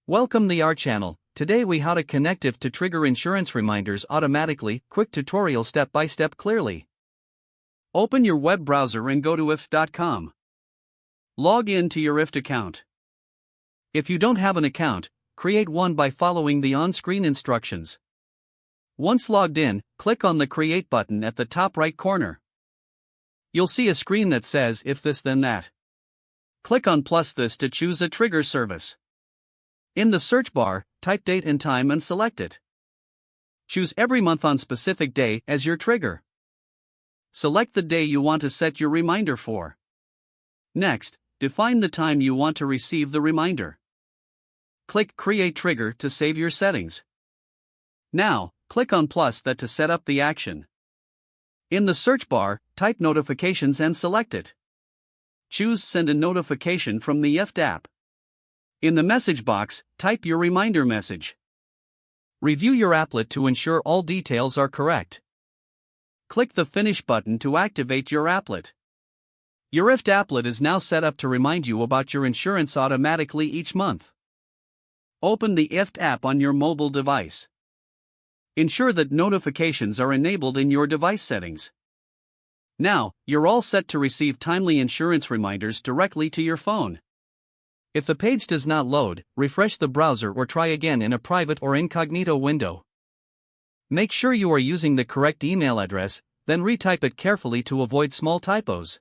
Welcome to our channel. Today we how to connect IFTTT to trigger insurance reminders automatically. Quick tutorial step by step clearly. Open your web browser and go to IFTTT.com. Log in to your IFTTT account. If you don't have an account, create one by following the on-screen instructions. Once logged in, click on the Create button at the top right corner. You'll see a screen that says If This Then That. Click on plus this to choose a trigger service. In the search bar, type date and time and select it. Choose every month on specific day as your trigger. Select the day you want to set your reminder for. Next, define the time you want to receive the reminder. Click Create Trigger to save your settings. Now, click on plus that to set up the action. In the search bar, type notifications and select it. Choose Send a notification from the IFTTT app. In the message box, type your reminder message. Review your applet to ensure all details are correct. Click the Finish button to activate your applet. Your IFTTT applet is now set up to remind you about your insurance automatically each month. Open the IFTTT app on your mobile device. Ensure that notifications are enabled in your device settings. Now, you're all set to receive timely insurance reminders directly to your phone. If the page does not load, refresh the browser or try again in a private or incognito window. Make sure you are using the correct email address, then retype it carefully to avoid small typos.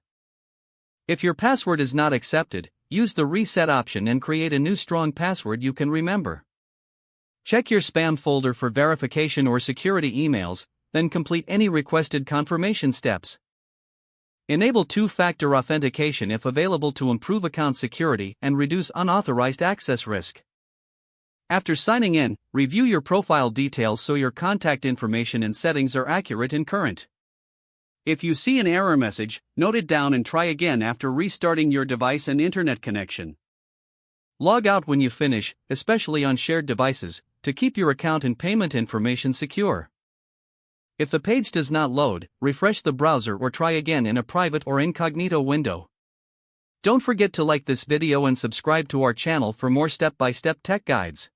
If your password is not accepted, use the reset option and create a new strong password you can remember. Check your spam folder for verification or security emails, then complete any requested confirmation steps. Enable two-factor authentication if available to improve account security and reduce unauthorized access risk. After signing in, review your profile details so your contact information and settings are accurate and current. If you see an error message, note it down and try again after restarting your device and internet connection. Log out when you finish, especially on shared devices, to keep your account and payment information secure. If the page does not load, refresh the browser or try again in a private or incognito window. Don't forget to like this video and subscribe to our channel for more step-by-step tech guides.